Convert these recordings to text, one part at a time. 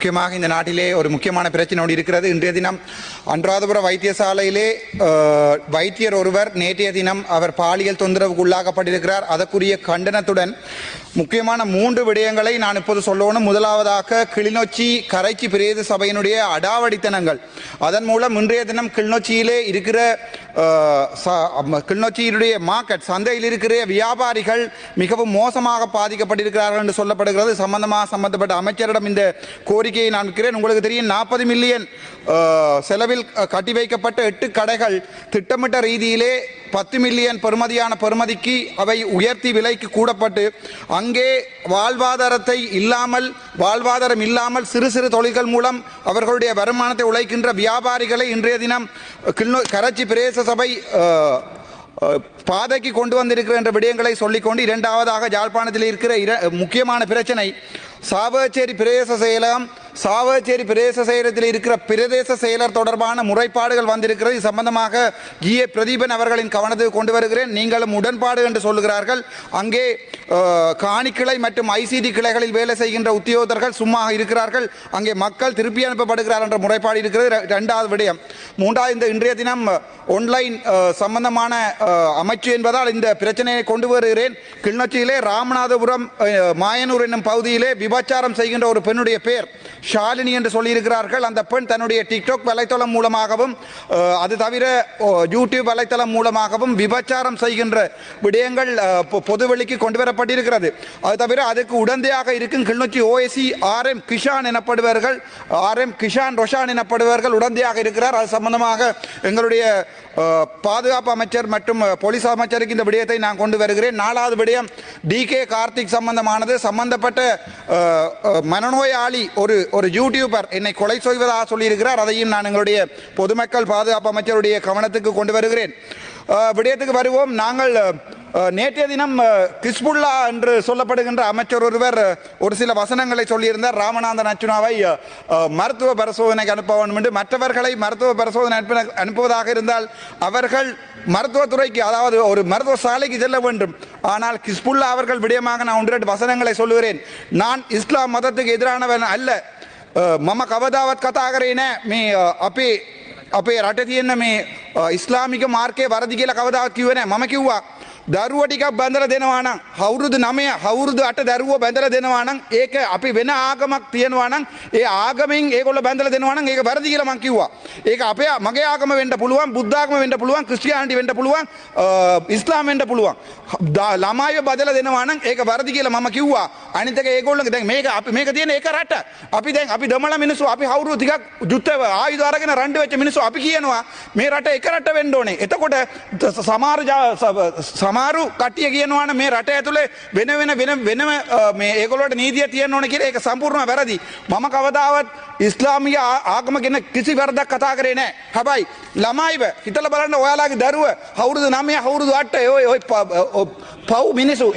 முக்கியமாக இந்த நாட்டிலே ஒரு முக்கியமான பிரச்சனை இருக்கிறது. இன்றைய தினம் அனுராதபுர வைத்தியசாலையிலே வைத்தியர் ஒருவர் நேற்றைய தினம் அவர் பாலியல் தொந்தரவுக்கு உள்ளாக்கப்பட்டிருக்கிறார். அதற்குரிய கண்டனத்துடன் முக்கியமான 3 விடயங்களை நான் இப்போது சொல்லணும். முதலாவதாக கிளிநொச்சி கரைச்சி பிரதேச சபையினுடைய அடாவடித்தனங்கள். அதன் மூலம் இன்றைய தினம் கிளிநொச்சியிலே இருக்கிற கிளிநொச்சியினுடைய மார்க்கெட் சந்தையில் இருக்கிற வியாபாரிகள் மிகவும் மோசமாக பாதிக்கப்பட்டிருக்கிறார்கள் என்று சொல்லப்படுகிறது. சம்பந்தப்பட்ட அமைச்சரிடம் இந்த கோரிக்கையை நான் இருக்கிறேன். உங்களுக்கு தெரியும், 40 மில்லியன் செலவில் கட்டி வைக்கப்பட்ட 8 கடைகள் திட்டமிட்ட ரீதியிலே 10 மில்லியன் பெறுமதிக்கு அவை உயர்த்தி விலைக்கு கூடப்பட்டு அங்கே வாழ்வாதாரம் இல்லாமல் சிறு தொழில்கள் மூலம் அவர்களுடைய வருமானத்தை உழைக்கின்ற வியாபாரிகளை இன்றைய தினம் கரைச்சி பிரதேச சபை பாதைக்கு கொண்டு வந்திருக்கிற என்ற விடயங்களை சொல்லிக்கொண்டு, இரண்டாவதாக யாழ்ப்பாணத்தில் இருக்கிற முக்கியமான பிரச்சனை சாவகச்சேரி பிரதேச செயலகம். சாவகச்சேரி பிரதேச செயலகத்தில் இருக்கிற பிரதேச செயலர் தொடர்பான முறைப்பாடுகள் வந்திருக்கிறது. இது சம்பந்தமாக GA பிரதீபன் அவர்களின் கவனத்துக்கு கொண்டு வருகிறேன். நீங்களும் உடன்பாடு என்று சொல்லுகிறார்கள். அங்கே காணிக்கிளை மற்றும் ICT கிளைகளில் வேலை செய்கின்ற உத்தியோகத்தர்கள் சும்மா இருக்கிறார்கள். அங்கே மக்கள் திருப்பி அனுப்பப்படுகிறார் என்ற முறைப்பாடு இருக்கிறது. 2வது விடயம். 3வது, இந்த இன்றைய தினம் ஆன்லைன் சம்பந்தமான அமைச்சு என்பதால் இந்த பிரச்சனையை கொண்டு வருகிறேன். கிளிநொச்சியிலே ராமநாதபுரம் மாயனூர் என்னும் பகுதியிலே விபச்சாரம் செய்கின்ற ஒரு பெண்ணுடைய பெயர் ஷாலினி என்று சொல்லியிருக்கிறார்கள். அந்த பெண் தன்னுடைய டிக்டாக் வலைத்தளம் மூலமாகவும் அது தவிர யூடியூப் வலைத்தளம் மூலமாகவும் விபச்சாரம் செய்கின்ற விடயங்கள் பொதுவெளிக்கு கொண்டு வரப்பட்டிருக்கிறது. அது தவிர அதுக்கு உடந்தையாக இருக்கும் Kilinochchi OSC RM Kisan எனப்படுவார்கள், RM Kisan Roshan எனப்படுவார்கள் உடந்தையாக இருக்கிறார். அது சம்பந்தமாக எங்களுடைய பாதுகாப்பு அமைச்சர் மற்றும் போலீஸ் அமைச்சருக்கு இந்த விடயத்தை நான் கொண்டு வருகிறேன். 4வது விடயம் DK கார்த்திக் சம்பந்தமானது. சம்பந்தப்பட்ட மனநோயாளி ஒரு யூடியூபர் என்னை கொலை செய்வதாக சொல்லியிருக்கிறார். அதையும் நான் எங்களுடைய பொதுமக்கள் பாதுகாப்பு அமைச்சருடைய கவனத்துக்கு கொண்டு வருகிறேன். விடயத்துக்கு வருவோம். நாங்கள் நேற்றைய தினம் கிஸ்புல்லா என்று சொல்லப்படுகின்ற அமைச்சர் ஒருவர் ஒரு சில வசனங்களை சொல்லியிருந்தார். ராமநாதன் அர்ச்சுனாவை மருத்துவ பரிசோதனைக்கு அனுப்ப வேண்டும் என்று. மற்றவர்களை மருத்துவ பரிசோதனை அனுப்புவதாக இருந்தால் அவர்கள் மருத்துவத்துறைக்கு, அதாவது ஒரு மருத்துவ சாலைக்கு செல்ல வேண்டும். ஆனால் கிஸ்புல்லா அவர்கள் விடயமாக நான் 1-2 வசனங்களை சொல்லுகிறேன். நான் இஸ்லாம் மதத்துக்கு எதிரானவன் அல்ல. மம கவதாவத் කතා කරේ නෑ. මේ අපේ රටේ තියෙන මේ ඉස්ලාමික මාර්ගයේ වරදි කියලා කවදාවත් කිව්වේ නෑ. මම කිව්වා දරුව ටිකක් බඳලා දෙනවා නම් අවුරුදු 9 අවුරුදු 8 දරුවෝ බඳලා දෙනවා නම් ඒක අපි වෙන ආගමක් තියනවා නම් ඒ ආගමෙන් ඒගොල්ලෝ බඳලා දෙනවා නම් ඒක වැරදි කියලා මම කිව්වා. ඒක මගේ ආගම වෙන්න පුළුවන්, බුද්ධ ආගම වෙන්න පුළුවන්, ක්‍රිස්තියානිටි වෙන්න පුළුවන්, ඉස්ලාම් වෙන්න පුළුවන්. ළමයිව බදලා දෙනවා නම් ඒක වැරදි කියලා මම කිව්වා. අනිත් එක ඒගොල්ලෝගේ දැන් මේක තියෙන එක රට. අපි දමලා මිනිස්සු, අපි අවුරුදු ටිකක් යුද්ධ ආයුධ අරගෙන රණ්ඩු වෙච්ච මිනිස්සු අපි කියනවා මේ රට එක රට වෙන්න ඕනේ. එතකොට සමහරු කට්ටිය කියනවා මේ රට ඇතුලේ වෙනම මේ ඒගොල්ලෝට නීතිය තියෙන්න ඕනේ කියලා. ඒක සම්පූර්ණව වැරදි. මම කවදාවත් ඉස්ලාමීය ආගම ගැන කිසි වරදක් කතා කරේ නැහැ. හැබැයි ළමයිව හිතලා බලන්න, ඔයාලගේ දරුව අවුරුදු 9 අවුරුදු 8 ඔය පව් මිනිස්සු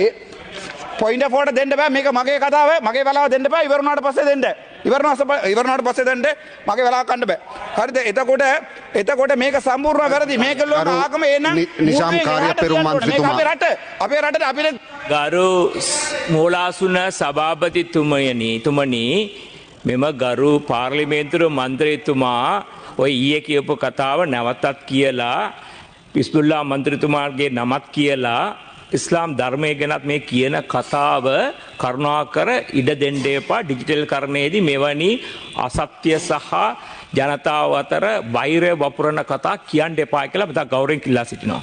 පොයින්ට් ෆෝට දෙන්න බෑ. මේක මගේ කතාව, මගේ වෙලාව දෙන්න බෑ. ඉවරනාට පස්සේ දෙන්න. ඉවරනාට පස්සේ දෙන්න. මගේ වෙලාව ගන්න බෑ. හරිද? එතකොට මේක සම්පූර්ණ වැරදි. මේක ලෝක ආගම එන නිසාම් කාර්ය පෙරමුම් මන්ත්‍රීතුමා අපේ රටට අපිට ගරු මූලාසන සභාපතිතුමනි මෙම ගරු පාර්ලිමේන්තුවේ මන්ත්‍රීතුමා ඔය ඊයේ කියපු කතාව නැවතත් කියලා පිස්බුල්ලා මන්ත්‍රීතුමාගේ නමත් කියලා ඉස්ලාම් ධර්මය ගැනත් මේ කියන කතාව කරුණාකර ඉඩ දෙන්න එපා. ඩිජිටල් කරණයේදී මෙවැනි අසත්‍ය සහ ජනතාව අතර වෛරය වපුරන කතා කියන්න එපා කියලා මම ගෞරවයෙන් කිල්ලා සිටිනවා.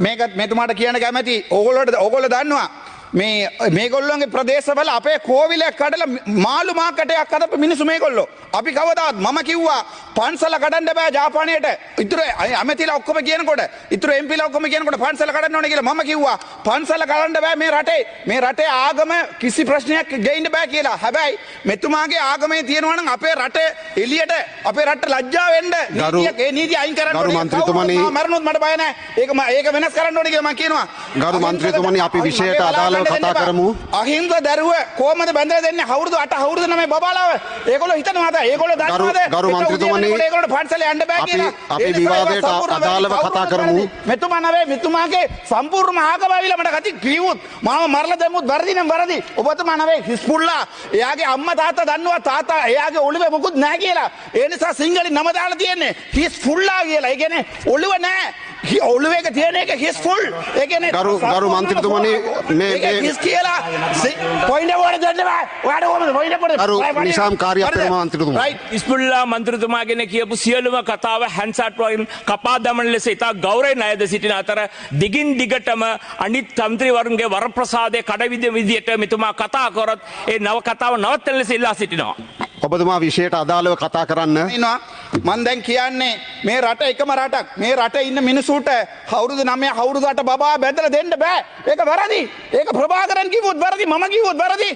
මේකත් මෙතුමාට කියන්න කැමැති. ඕගොල්ලෝ දන්නවා මේගොල්ලෝගේ ප්‍රදේශවල අපේ කෝවිලයක් කඩලා මාළු මාකටයක් හදපු මිනිස්සු මේගොල්ලෝ. අපි කවදාවත් මම කිව්වා පන්සල කඩන්න බෑ ජාපානයට. ඉතුරු ඇමතිලා ඔක්කොම කියනකොට, ඉතුරු MPලා ඔක්කොම කියනකොට පන්සල කඩන්න ඕනේ කියලා මම කිව්වා. පන්සල කඩන්න බෑ මේ රටේ ආගම කිසි ප්‍රශ්නයක් ගෙයින්න බෑ කියලා. හැබැයි මෙතුමාගේ ආගමේ තියෙනවා නම් අපේ රට එළියට, අපේ රට ලැජ්ජා වෙන්න ඒ නීතිය අයින් කරන්න ඕනේ. මරණොත් මට බය නැහැ. ඒක වෙනස් කරන්න ඕනේ කියලා මම කියනවා. ගරු මන්ත්‍රීතුමනි, අපි විෂයට අදාළ කතා කරමු. අහිංස දරුව කොහමද බැඳලා දෙන්නේ? අවුරුදු 8 අවුරුදු 9 බබාලාව. ඒගොල්ලෝ හිතනවාද? ඒගොල්ලෝ දන්නවද? ගරු මන්ත්‍රීතුමනි, ඒගොල්ලෝ පන්සලේ යන්න බෑ කියලා. අපි විවාදයට අදාළව කතා කරමු. මෙතුමා නවේ මෙතුමාගේ සම්පූර්ණ ආගමවිලා මට කති කිව්වොත් මාව මරලා දැම්මුත් වරදි නම් වරදි. ඔබතුමා නවේ හිස්පුල්ලා එයාගේ අම්මා තාත්තා දන්නවා තාත්තා එයාගේ ඔළුවේ මොකුත් නැහැ කියලා. ඒ නිසා සිංහලෙන් නම දාලා තියෙන්නේ හිස්පුල්ලා කියලා. ඒ කියන්නේ ඔළුව නැහැ. ඔළුවේක තියෙන එක හිස්පුල්. ඒ කියන්නේ ගරු මන්ත්‍රීතුමනි මේ හිස් කියලා පොයින්ට් එක වල දෙන්න බෑ. ඔයාට කොහමද පොයින්ට් එක පොඩ ගරු නිසාම් කාර්යපෙරම මන්ත්‍රීතුමා. ඉස්පුල්ලා මන්ත්‍රතුමා ගැන කියපු සියලුම කතාව හැන්සට් වලින් කපා දමන ලෙස ඉතා ගෞරවයෙන් අයද සිටින අතර දිගින් දිගටම අනිත් තන්ත්‍රීවරුන්ගේ වරප්‍රසාදයේ කඩවිද විදියට මෙතුමා කතා කරොත් ඒ නව කතාව නවත්තන ලෙස ඉල්ලා සිටිනවා. ඔබතුමා විෂයට අදාළව කතා කරන්න. මන් දැන් කියන්නේ මේ රට එකම රටක්. මේ රටේ ඉන්න මිනිසුන්ට අවුරුදු 9 අවුරුදු 8 බබා බැඳලා දෙන්න බෑ. ඒක වැරදි. ඒක ප්‍රභාකරන් කිව්වොත් වැරදි. මම කිව්වොත් වැරදි.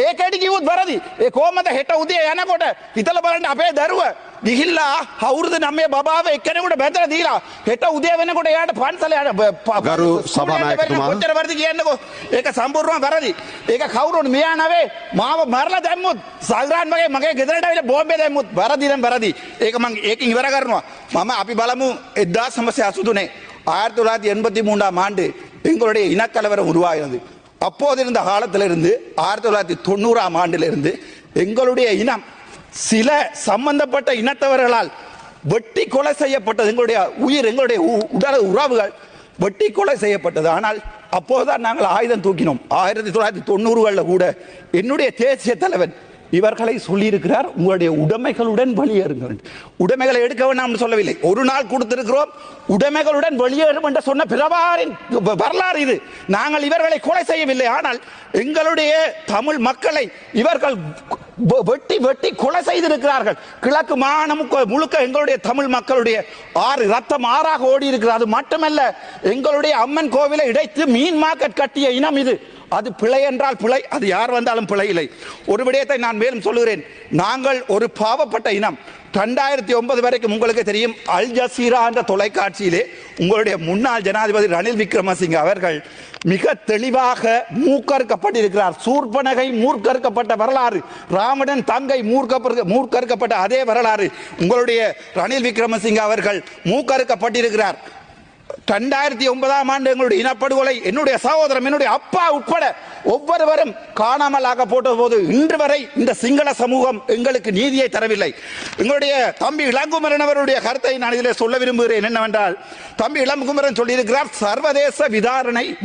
ඒකෙඩි කිව්වොත් වැරදි. ඒ කොහමද හෙට උදේ යනකොට හිතලා බලන්න අපේ දරුව ගිහිල්ලා අවුරුදු 9 බබාව එක්කෙනෙකුට බැඳලා දීලා හෙට උදේ වෙනකොට එයාට පන්සලේ යන ගරු සභානායකතුමා කොච්චර වැරදි කියන්නකෝ. ඒක සම්පූර්ණයෙන්ම වැරදි. ඒක කවුරුන් මෙයා නවේ මාව මරලා දැම්මුත් සල්රාන් වගේ මගේ ගෙදරට ආවිලා බෝම්බේ දැම්මුත් වැරදි නම් වැරදි. ඒක මම ඒකින් ඉවර කරනවා. මම අපි බලමු 1983 1983 ஆண்டு எங்களுடைய இனக்கலவரம் உருவாகிறது. அப்போது இருந்த காலத்திலிருந்து 1990 ஆண்டிலிருந்து எங்களுடைய இனம் சில சம்பந்தப்பட்ட இனத்தவர்களால் வெட்டி கொலை செய்யப்பட்டது. எங்களுடைய உயிர் எங்களுடைய உடல் உறவுகள் வெட்டி கொலை செய்யப்பட்டது. ஆனால் அப்போதுதான் நாங்கள் ஆயுதம் தூக்கினோம். 1990களில் கூட என்னுடைய தேசிய தலைவன் இவர்களை சொல்லியிருக்கிறார், உங்களுடைய உடைமைகளுடன் வெளியேறுங்கள். உடைமைகளை எடுக்க வேண்டாம் சொல்லவில்லை. ஒரு நாள் கொடுத்திருக்கிறோம், உடைமைகளுடன் வெளியேறும் என்று சொன்ன பிரபாரின் வரலாறு இது. நாங்கள் இவர்களை கொலை செய்யவில்லை. ஆனால் எங்களுடைய தமிழ் மக்களை இவர்கள் வெட்டி வெட்டி கொலை செய்திருக்கிறார்கள். கிழக்கு மாகாணம் முழுக்க எங்களுடைய தமிழ் மக்களுடைய ரத்தம் ஆறாக ஓடி இருக்கிறது. அது மட்டுமல்ல, எங்களுடைய அம்மன் கோவிலை இடைத்து மீன் மார்க்கெட் கட்டிய இனம் இது. அது பிழை என்றால் பிழை, அது யார் வந்தாலும் பிழை இல்லை. ஒரு விடயத்தை நான் மேலும் சொல்லுகிறேன். நாங்கள் ஒரு பாவப்பட்ட இனம். 2009 வரைக்கும் உங்களுக்கு தெரியும், அல் ஜசீரா என்ற தொலைக்காட்சியிலே உங்களுடைய முன்னாள் ஜனாதிபதி ரணில் விக்ரமசிங்க அவர்கள் மிக தெளிவாக மூக்கறுக்கப்பட்டிருக்கிறார். சூர்பனகை மூர்க்கறுக்கப்பட்ட வரலாறு, ராவணன் தங்கை மூர்க்கறுக்கப்பட்ட அதே வரலாறு உங்களுடைய ரணில் விக்ரமசிங்க அவர்கள் மூக்கறுக்கப்பட்டிருக்கிறார். 2009 ஆண்டு எங்களுடைய இனப்படுகொலை, என்னுடைய சகோதரன் என்னுடைய அப்பா உட்பட ஒவ்வொருவரும் காணாமல் ஆக்கப்பட்ட போது இன்று வரை இந்த சிங்கள சமூகம் எங்களுக்கு நீதியை தரவில்லை. எங்களுடைய தம்பி இளங்குமரன் அவருடைய கருத்தை நான் இதில் சொல்ல விரும்புகிறேன். என்னவென்றால், தம்பி இளங்குமரன் சொல்லியிருக்கிறார், சர்வதேச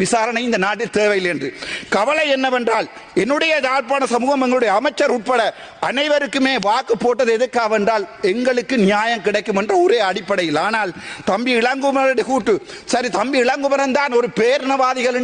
விசாரணை இந்த நாட்டில் தேவையில்லை என்று. கவலை என்னவென்றால், என்னுடைய யாழ்ப்பாண சமூகம் எங்களுடைய அமைச்சர் உட்பட அனைவருக்குமே வாக்கு போட்டது எதுக்காக என்றால் எங்களுக்கு நியாயம் கிடைக்கும் என்ற ஒரே அடிப்படையில். ஆனால் தம்பி இளங்குமரனுடைய கூட்டு, சரி தம்பி இளங்குமரன் தான் ஒரு பேரினவாதிகள்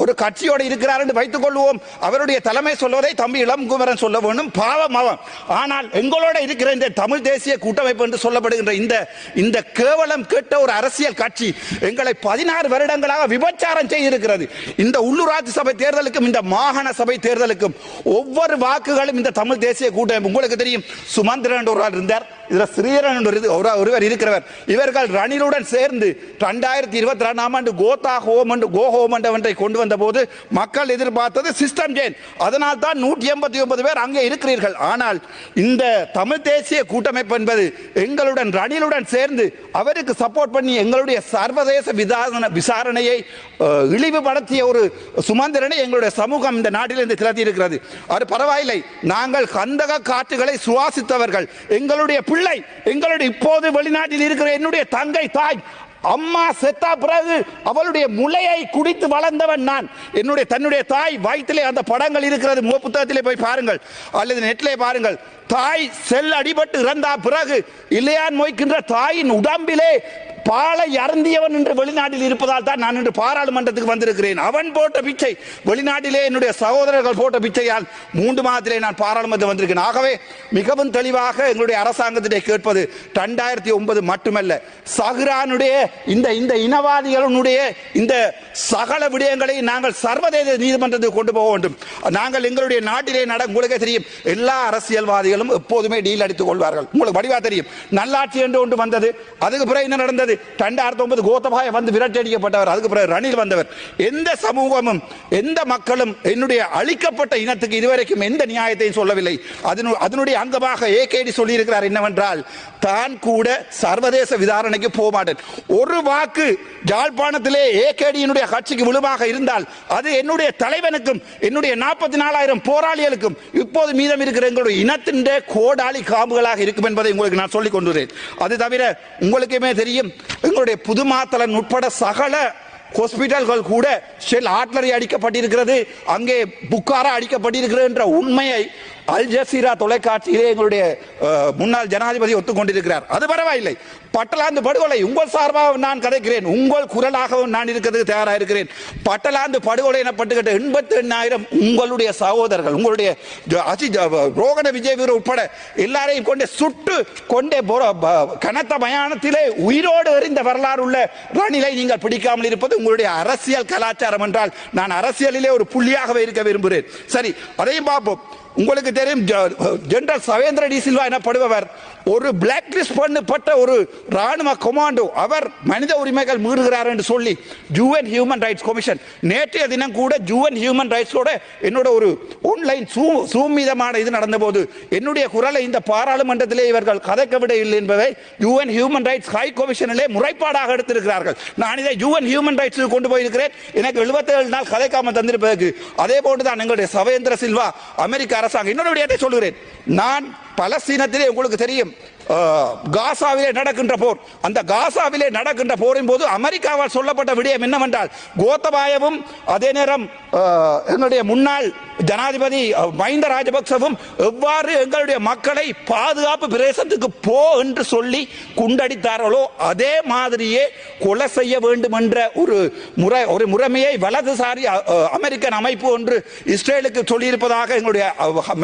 ஒரு கட்சியோடு இருக்கிறார் என்று வைத்துக் கொள்வோம். அவருடைய தலைமை சொல்வதை தம்பி இளங்குமரன் சொல்ல வேண்டும், பாவம் அவன். ஆனால் எங்களோட இருக்கிற இந்த தமிழ் தேசிய கூட்டமைப்பு என்று சொல்லப்படுகின்ற இந்த கேவலம் கேட்ட ஒரு அரசியல் கட்சி எங்களை 16 வருடங்களாக விபச்சாரம் செய்திருக்கிறது. இந்த உள்ளூராட்சி சபை தேர்தலுக்கும் இந்த மாகாண சபை தேர்தலுக்கும் ஒவ்வொரு வாக்குகளும் இந்த தமிழ் தேசிய கூட்டமைப்பு, உங்களுக்கு தெரியும், சுமந்திரன் ஒருவர் இருந்தார், இதுல ஸ்ரீரன் ஒருவர் இருக்கிறவர். இவர்கள் ரணிலுடன் சேர்ந்து 2022 ஆண்டு கோதா ஹோம் கோ ஹோம் ஒன்றை கொண்டு வந்த போது மக்கள் எதிர்பார்த்தது சிஸ்டம் சேஞ்ச். அதனால் தான் 189 பேர் அங்கே இருக்கிறீர்கள். ஆனால் இந்த தமிழ் தேசிய கூட்டமைப்பு என்பது எங்களுடன் ரணிலுடன் சேர்ந்து அவருக்கு சப்போர்ட் பண்ணி எங்களுடைய சர்வதேச விசாரணையை இழிவுபடுத்திய ஒரு சுமந்திரனை எங்களுடைய சமூகம் இந்த நாட்டிலிருந்து திரட்டி இருக்கிறது. அது பரவாயில்லை, நாங்கள் கந்தக காற்றுகளை சுவாசித்தவர்கள். எங்களுடைய பிள்ளை, எங்களுடைய இப்போது வெளிநாட்டில் இருக்கிற என்னுடைய தங்கை தாய் அம்மா செத்தா பிறகு அவளுடைய முளையை குடித்து வளர்ந்தவன் நான். தன்னுடைய தாய் வயிற்றிலே அந்த படங்கள் இருக்கிறது, முக புத்தகத்திலே போய் பாருங்கள் அல்லது நெட்டிலே பாருங்கள். தாய் செல் அடிபட்டு இறந்தா பிறகு இல்லையான் மொய்க்கின்ற தாயின் உடம்பிலே பாலை அருந்தியவன் என்று வெளிநாட்டில் இருப்பதால் தான் நான் இன்று பாராளுமன்றத்துக்கு வந்திருக்கிறேன். அவன் போட்ட பிச்சை, வெளிநாட்டிலே என்னுடைய சகோதரர்கள் போட்ட பிச்சையால் 3 மாதத்திலே நான் பாராளுமன்றம் வந்திருக்கிறேன். ஆகவே மிகவும் தெளிவாக எங்களுடைய அரசாங்கத்திலே கேட்பது 2009 மட்டுமல்ல, சஹ்ரானுடைய இந்த இனவாதிகளுடைய இந்த சகல விடயங்களை நாங்கள் சர்வதேச நீதிமன்றத்துக்கு கொண்டு போக வேண்டும். நாங்கள் எங்களுடைய நாட்டிலே உங்களுக்கு தெரியும், எல்லா அரசியல்வாதிகளும் எப்போதுமே டீல் அடித்துக் கொள்வார்கள். உங்களுக்கு வடிவா தெரியும், நல்லாட்சி என்று ஒன்று வந்தது, அதுக்கு பிறகு என்ன நடந்தது? நடந்தது 2009 கோத்தபாய வந்து விரட்டடிக்கப்பட்டவர், அதுக்கு பிறகு ரணில் வந்தவர். எந்த சமூகமும் எந்த மக்களும் என்னுடைய அழிக்கப்பட்ட இனத்துக்கு இதுவரைக்கும் எந்த நியாயத்தையும் சொல்லவில்லை. அதனுடைய அங்கமாக ஏகேடி சொல்லியிருக்கிறார் என்னவென்றால், தான் கூட சர்வதேச விசாரணைக்கு போக மாட்டேன். ஒரு வாக்கு யாழ்ப்பாணத்திலே ஏகேடியினுடைய கட்சிக்கு விழுமாக இருந்தால் அது என்னுடைய தலைவனுக்கும் என்னுடைய 44,000 போராளிகளுக்கும் இப்போது மீதம் இருக்கிற எங்களுடைய இனத்தின் கோடாளி காம்புகளாக இருக்கும் என்பதை உங்களுக்கு நான் சொல்லிக் கொண்டுறேன். அது தவிர உங்களுக்குமே தெரியும், எங்களுடைய புதுமாத்தலன் உட்பட சகல ஹாஸ்பிட்டல்கள் கூட ஷெல் ஆட்லரி அடிக்கப்பட்டிருக்கிறது, அங்கே புக்காரா அடிக்கப்பட்டிருக்கிறது என்ற உண்மையை அல் ஜசீரா தொலைக்காட்சியிலே எங்களுடைய முன்னாள் ஜனாதிபதி ஒத்துக்கொண்டிருக்கிறார். அது பரவாயில்லை. பட்டலாந்து படுகொலை உங்கள் சார்பாக நான் கதைக்கிறேன், உங்கள் குரலாகவும் நான் இருக்கிறதுக்கு தயாராக இருக்கிறேன். பட்டலாந்து படுகொலை எனப்பட்டுக்கிட்ட 88,000 உங்களுடைய சகோதரர்கள், உங்களுடைய ரோகண விஜய் வீரர் உட்பட எல்லாரையும் கொண்டே சுட்டு கொண்டே கனத்த மயானத்திலே உயிரோடு எறிந்த வரலாறு உள்ள ரணிலை நீங்கள் பிடிக்காமல் இருப்பது உங்களுடைய அரசியல் கலாச்சாரம் என்றால் நான் அரசியலிலே ஒரு புள்ளியாகவே இருக்க விரும்புகிறேன். சரி, அதையும் பார்ப்போம். உங்களுக்கு தெரியும், ஜெனரல் சவேந்திர டி சில்வா எனப்படுபவர் ஒரு பிளாக் லிஸ்ட் பண்ணப்பட்ட ஒரு ராணுவ கமாண்டோ. அவர் மனித உரிமைகள் மீறுகிறார் என்று சொல்லி UN ஹியூமன் ரைட்ஸ் கமிஷன் நேற்றைய தினம் கூட UN ஹியூமன் ரைட்ஸோட என்னோட ஒரு ஆன்லைன் சூம் மீதமான இது நடந்தபோது என்னுடைய குரலை இந்த பாராளுமன்றத்திலே இவர்கள் கதைக்க விட இல்லை என்பதை UN ஹியூமன் ரைட்ஸ் ஹை கமிஷனிலே முறைப்பாடாக எடுத்திருக்கிறார்கள். நான் இதை UN ஹியூமன் ரைட்ஸ் கொண்டு போயிருக்கிறேன். எனக்கு 77 நாள் கதைக்காம தந்திருப்பதற்கு. அதே போன்றுதான் எங்களுடைய சவேந்திர சில்வா அமெரிக்க அரசாங்கம். இன்னொரு விடயத்தை சொல்லுகிறேன். நான் பலஸ்தீனத்திலே உங்களுக்கு தெரியும் காசாவிலே நடக்கின்ற போர், அந்த காசாவிலே நடக்கின்ற போரின் போது அமெரிக்காவால் சொல்லப்பட்ட விடயம் என்னவென்றால், கோத்தபாயவும் அதே நேரம் எங்களுடைய முன்னாள் ஜனாதிபதி மஹிந்த ராஜபக்சவும் எவ்வாறு எங்களுடைய மக்களை பாதுகாப்பு பிரதேசத்துக்கு போ என்று சொல்லி குண்டடித்தார்களோ அதே மாதிரியே கொலை செய்ய வேண்டும் என்ற ஒரு முறைமையை வலதுசாரி அமெரிக்கன் அமைப்பு ஒன்று இஸ்ரேலுக்கு சொல்லியிருப்பதாக எங்களுடைய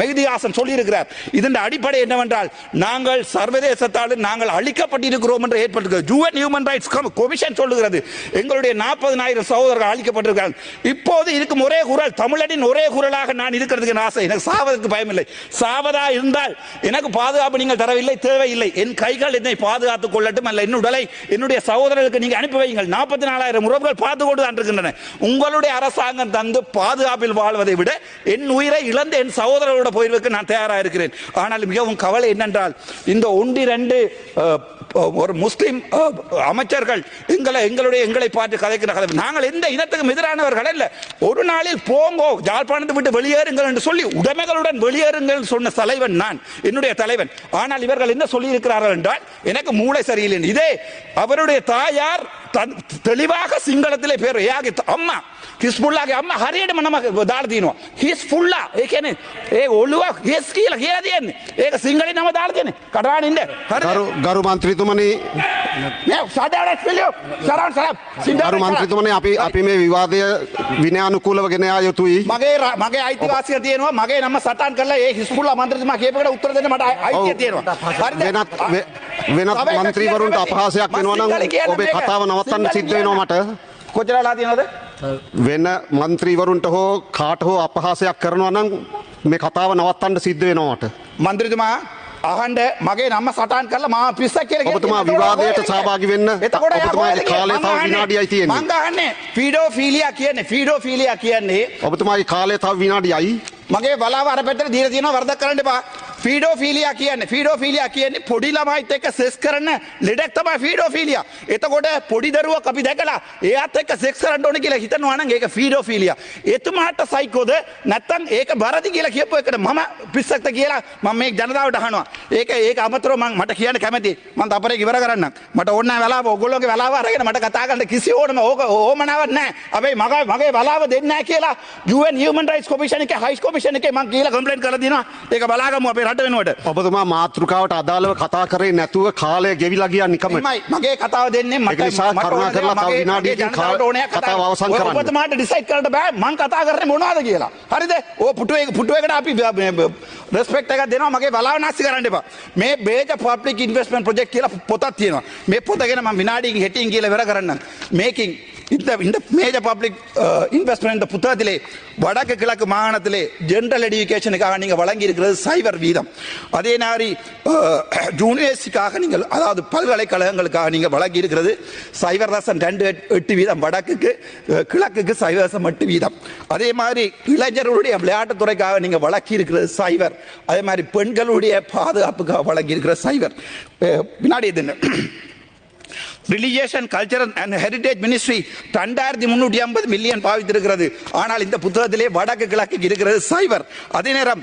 மெஹ்தி ஹாசன் சொல்லியிருக்கிறார். இதன் அடிப்படை என்னவென்றால், நாங்கள் சர்வதேசத்தால் நாங்கள் அழிக்கப்பட்டிருக்கிறோம் என்று ஏற்பட்டிருக்கிறது. UN ஹியூமன் ரைட்ஸ் கமிஷன் சொல்லுகிறது எங்களுடைய 40,000 சகோதரர்கள் அழிக்கப்பட்டிருக்கிறார்கள். இப்போது இருக்கும் ஒரே குரல், தமிழனின் ஒரே குரலாக நான் இருக்கிறதுக்கு ஆசை. எனக்கு சாவதற்கு பயமில்லை. சாவதா இருந்தால் எனக்கு பாதுகாப்பு நீங்கள் தரவில்லை, தேவையில்லை. என் கைகள் என்னை பாதுகாத்துக் கொள்ளட்டும், அல்ல என் உடலை என்னுடைய சகோதரர்களுக்கு நீங்கள் அனுப்பி வையுங்கள். 44,000 உறவுகள் பார்த்து கொண்டு தான் இருக்கின்றன. உங்களுடைய அரசாங்கம் தந்து பாதுகாப்பில் வாழ்வதை விட என் உயிரை இழந்து என் சகோதரர்களோட போயிருக்க நான் தயாராக இருக்கிறேன். ஆனால் மிகவும் கவலை என்னென்றால், இந்த 1-2 ஒரு முஸ்லிம் அமைச்சர்கள் எங்களை பார்த்து கதைக்கிற கதை. நாங்கள் எந்த இனத்துக்கும் எதிரானவர்கள் அல்ல. ஒரு நாளில் போங்கோ, யாழ்ப்பாணத்தை விட்டு வெளியேறுங்கள் என்று சொல்லி உடைமைகளுடன் வெளியேறுங்கள் சொன்ன தலைவன் நான், என்னுடைய தலைவன். ஆனால் இவர்கள் என்ன சொல்லி இருக்கிறார்கள் என்றால், எனக்கு மூளை சரியில்லை. இதே அவருடைய தாயார் தெளிவாக සිංහලத்திலே பேர் එයාගේ අම්මා හිස්බුල්ලාගේ අම්මා හරියටම නම දාලා තියෙනවා. හිස්බුල්ලා ඒ කියන්නේ ඒ ඔළුව හිස් කියලා කියලා තියෙන්නේ. ඒක සිංහලෙන් නම දාලා තියෙන්නේ. කඩාගෙන ඉන්න. ගරු මන්ත්‍රීතුමනි, මේ සාදාඩක් පිළියෝ සරන් සරම් ගරු මන්ත්‍රීතුමනි, අපි මේ විවාදය විනයානුකූලව ගෙන යා යුතුයි. මගේ අයිතිවාසිය තියෙනවා. මගේ නම සටහන් කරලා ඒ හිස්බුල්ලා මන්ත්‍රීතුමා කියපේකට උත්තර දෙන්න මට අයිතිය තියෙනවා. වෙනත් මන්ත්‍රීවරුන්ට අපහාසයක් වෙනවා නම් ඔබේ කතාව නවත්තන්න සිද්ධ වෙනවා මට. කොච්චරලා තියෙනවද? වෙන මන්ත්‍රීවරුන්ට හෝ කාට හෝ අපහාසයක් කරනවා නම් මේ කතාව නවත්තන්න සිද්ධ වෙනවා මට. මන්ත්‍රීතුමා අහන්න මගේ නම සටහන් කරලා මම පිස්සක් කියලා කියනවා. ඔබතුමා විවාදයට සහභාගී වෙන්න. ඔබතුමාගේ කාලය තව විනාඩියයි තියෙන්නේ. මං ගහන්නේ ෆීඩෝෆීලියා කියන්නේ ඔබතුමාගේ කාලය තව විනාඩියයි. මගේ බලාව අර පැත්තට දීලා තියෙනවා, වරදක් කරන්න එපා. ෆීඩෝෆීලියා කියන්නේ පොඩි ළමයිත් එක්ක සෙක්ස් කරන ලෙඩක් තමයි ෆීඩෝෆීලියා. එතකොට පොඩි දරුවක් අපි දැකලා එයාත් එක්ක සෙක්ස් කරන්න ඕනේ කියලා හිතනවා නම් ඒක ෆීඩෝෆීලියා. එතුමාට සයිකෝද නැත්නම් ඒක බරදි කියලා කියපුව එකට මම පිස්සක්ද කියලා මම මේ ජනතාවට අහනවා. ඒක අමතරව මට කියන්න කැමතියි. මම තපරේ ඉවර කරන්නම්. මට ඕන නැහැ වෙලාව, ඔයගොල්ලෝගේ වෙලාව අරගෙන මට කතා කරන්න කිසි ඕමනාවක් නැහැ. හැබැයි මගේ වෙලාව දෙන්නේ නැහැ කියලා UN Human Rights Commission එකේ හයි කමිෂන් එකේ මම කියලා කම්ප්ලේන්ට් කරලා දිනවා. ඒක බලාගමු අපේ රට වෙනුවට. ඔබතුමා මාතෘකාවට අදාළව කතා කරේ නැතුව කාලය ගෙවිලා ගියා නිකම්ම. මගේ කතාව දෙන්නේ මට කරුණා කරලා තව විනාඩියකින් කතාව අවසන් කරන්න. ඔබතුමාට ඩිසයිඩ් කරන්න බෑ මං කතා කරන්නේ මොනවද කියලා. හරිද? ඔය පුටුවේකට අපි රෙස්පෙක්ට් එකක් දෙනවා. මගේ බලාව නැස්ති කරන්න එපා. මේ බේජ පබ්ලික් ඉන්වෙස්ට්මන්ට් ප්‍රොජෙක්ට් කියලා පොතක් තියෙනවා. මේ පොත ගැන මම විනාඩියකින් හෙටින් කියලා ඉවර කරන්නම්. මේකින් இந்த மேஜர் பப்ளிக் இன்வெஸ்ட்மெண்ட் இந்த புத்தகத்திலே வடக்கு கிழக்கு மாகாணத்திலே ஜெனரல் எடுகேஷனுக்காக நீங்கள் வழங்கி இருக்கிறது சைபர் வீதம். அதே மாதிரி யூனிவர்சிட்டிக்காக நீங்கள் அதாவது பல்கலைக்கழகங்களுக்காக நீங்கள் வழங்கி இருக்கிறது 0.28 வீதம் வடக்குக்கு, கிழக்குக்கு 0.8 வீதம். அதே மாதிரி இளைஞர்களுடைய விளையாட்டுத்துறைக்காக நீங்கள் வழங்கி இருக்கிறது சைபர். அதே மாதிரி பெண்களுடைய பாதுகாப்புக்காக வழங்கி இருக்கிற சைபர். பின்னாடி இது religious and cultural and heritage ministry 2350 million பாவித்திருக்கிறது. ஆனால் இந்த புத்தகத்திலே வடக்கு கிழக்கு இருக்கிறது சைபர். அதே நேரம்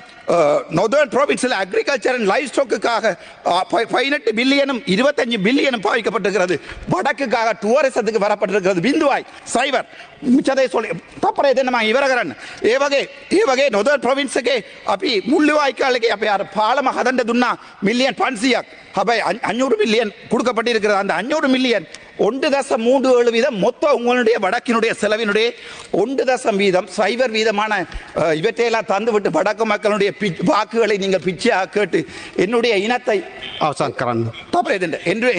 நொதர்ன் ப்ரோவின்ஸில் அக்ரிகல்ச்சர் அண்ட் லைஃப் ஸ்டாக்குக்காக 18 பில்லியனும் 25 பில்லியனும் பாவிக்கப்பட்டிருக்கிறது. வடக்குக்காக டூரிசத்துக்கு வரப்பட்டிருக்கிறது பிந்துவாய் சைபர். மிச்சதை சொல்லி තපරේ දෙන්න මම ඉවර කරන්න. ඒ වගේ නොදර්න් ප්‍රොවින්ස් එකේ අපි මුල්ලිවාய்க்கால் එකේ අපි අර පාලම හදන්න දුන්නා මිලියන් 500ක්. හැබැයි 500 மில்லியன் கொடுக்கப்பட்டிருக்கிறது. அந்த 500 மில்லியன் 1.37 வீதம் மொத்தம் உங்களுடைய வடக்கினுடைய செலவினுடைய 1 வீதம் சைபர் வீதமான இவற்றையெல்லாம் தந்துவிட்டு வடக்கு மக்களுடைய வாக்குகளை நீங்கள் பிச்சையாக கேட்டு என்னுடைய இனத்தை අවසන් කරන්න.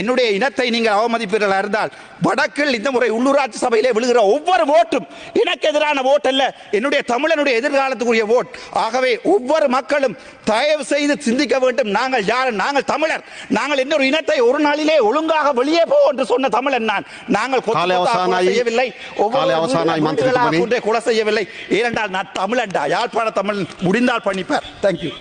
என்னுடைய இனத்தை நீங்கள் அவமதிப்பீர்களாக இருந்தால் வடக்கில் இந்த முறை உள்ளூராட்சி சபையிலே விழுகிற ஒவ்வொரு ஓட்டும் எனக்கு எதிரான ஓட் அல்ல, என்னுடைய தமிழனுடைய எதிர்காலத்துக்குரிய ஓட். ஆகவே ஒவ்வொரு மக்களும் தயவு செய்து சிந்திக்க வேண்டும். நாங்கள் யார்? நாங்கள் தமிழர். நாங்கள் இன்னொரு இனத்தை ஒரு நாளிலே ஒழுங்காக வெளியே போ என்று சொன்ன தமிழன் நான். நாங்கள் செய்யவில்லை, கொலை செய்யவில்லை. ஏனென்றால் நான் தமிழன்டா, யாழ்ப்பாண தமிழன். முடிந்தால் பண்ணிப்பார். தேங்க்யூ.